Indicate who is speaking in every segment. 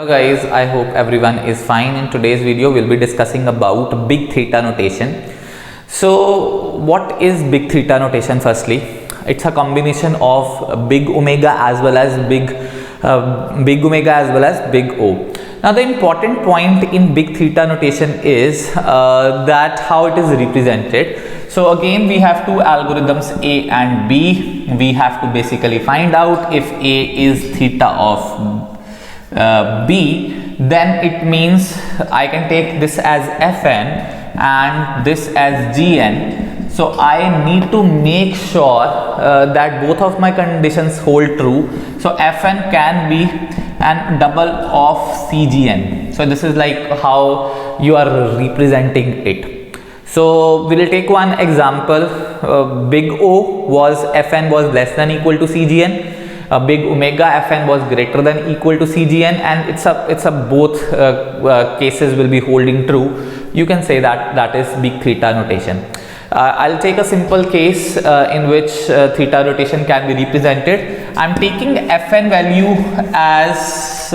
Speaker 1: Hello guys, I hope everyone is fine. In today's video we'll be discussing about big theta notation. So what is big theta notation? Firstly, it's a combination of big omega as well as big O. Now the important point in big theta notation is that how it is represented. So again we have two algorithms, A and B. We have to basically find out if A is theta of B, then it means I can take this as Fn and this as Gn. So I need to make sure that both of my conditions hold true. So Fn can be an double of Cgn. So this is like how you are representing it. So we will take one example. Big O was Fn was less than equal to Cgn. Big omega Fn was greater than equal to Cgn, and it's a both cases will be holding true. You can say that is big theta notation. I'll take a simple case in which theta notation can be represented. I'm taking Fn value as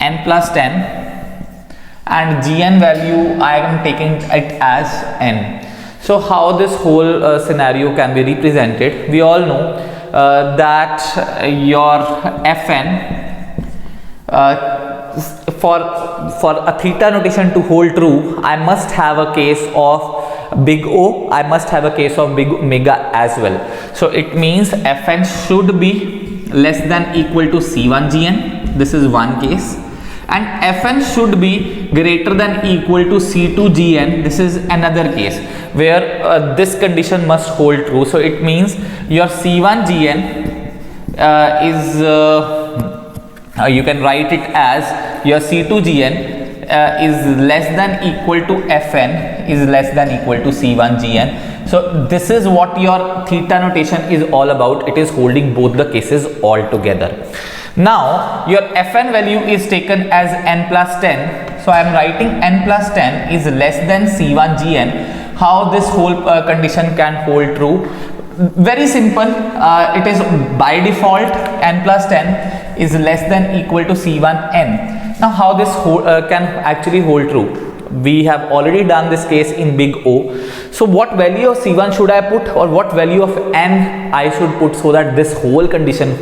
Speaker 1: n plus 10 and Gn value I am taking it as n. So how this whole scenario can be represented? We all know that your Fn for a theta notation to hold true, I must have a case of big O, I must have a case of big omega as well. So it means Fn should be less than equal to C1 Gn. This is one case, and Fn should be greater than equal to C2 Gn. This is another case where this condition must hold true. So it means your C1 Gn is you can write it as your C2 Gn is less than equal to Fn is less than equal to C1 Gn. So this is what your theta notation is all about. It is holding both the cases all together. Now your Fn value is taken as n plus 10. So I am writing n plus 10 is less than C1 Gn. How this whole condition can hold true? Very simple. It is by default n plus 10 is less than equal to C1 n. Now how this can actually hold true? We have already done this case in big O. So what value of C1 should I put, or what value of n I should put so that this whole condition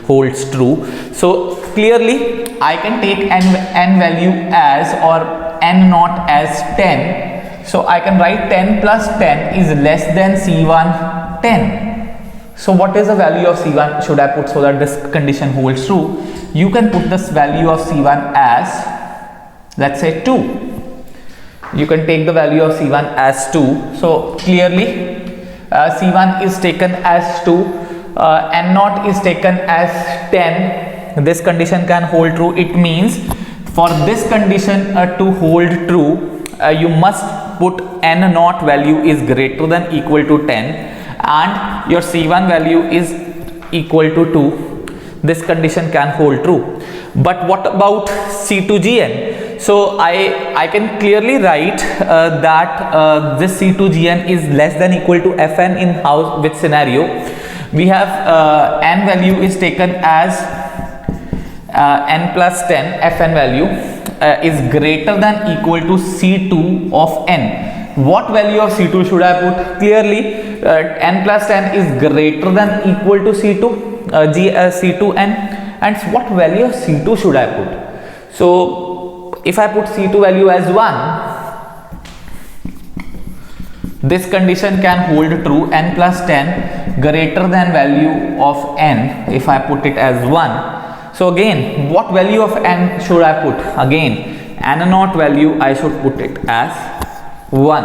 Speaker 1: holds true? So clearly I can take n value as, or n naught as 10. So I can write 10 plus 10 is less than C1 10. So what is the value of C1 should I put so that this condition holds true? You can put this value of C1 as, let's say, 2. You can take the value of C1 as 2. So clearly C1 is taken as 2, n naught is taken as 10. This condition can hold true. It means for this condition to hold true, you must put n naught value is greater than equal to 10 and your C1 value is equal to 2. This condition can hold true. But what about C2 Gn? So I can clearly write that this C2 Gn is less than equal to Fn in which scenario? We have n value is taken as n plus 10, Fn value is greater than equal to C2 of n. What value of C2 should I put? Clearly n plus 10 is greater than equal to C2 C2n, and what value of C2 should I put? So if I put C2 value as 1, this condition can hold true, n plus 10 greater than value of n if I put it as 1. So again, what value of n should I put? Again, n naught value I should put it as 1.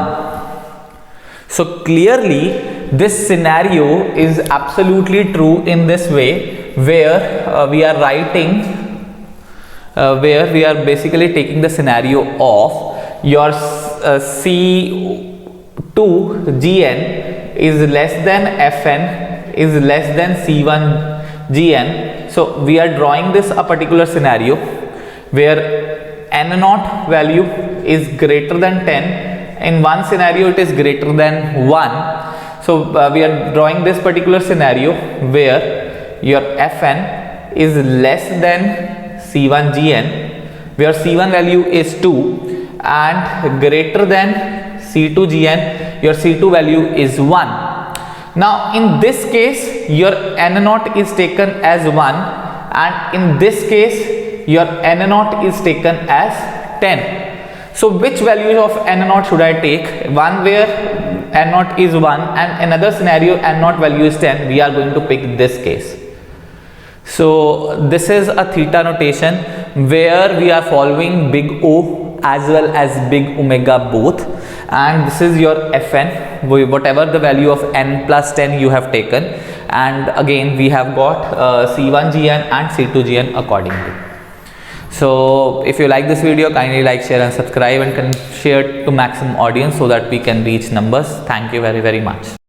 Speaker 1: So clearly this scenario is absolutely true in this way, where we are writing where we are basically taking the scenario of your C2 Gn is less than Fn is less than C1 Gn. So we are drawing this a particular scenario where n naught value is greater than 10. In one scenario it is greater than 1. So we are drawing this particular scenario where your Fn is less than C1Gn, where C1 value is 2 and greater than C2Gn, your C2 value is 1. Now in this case your N0 is taken as 1 and in this case your N0 is taken as 10. So which value of N0 should I take? One where N0 is 1 and another scenario N0 value is 10. We are going to pick this case. So this is a theta notation where we are following big O as well as big omega both, and this is your Fn, whatever the value of n plus 10 you have taken, and again we have got C1Gn and C2Gn accordingly. So if you like this video, kindly like, share and subscribe, and can share to maximum audience so that we can reach numbers. Thank you very much.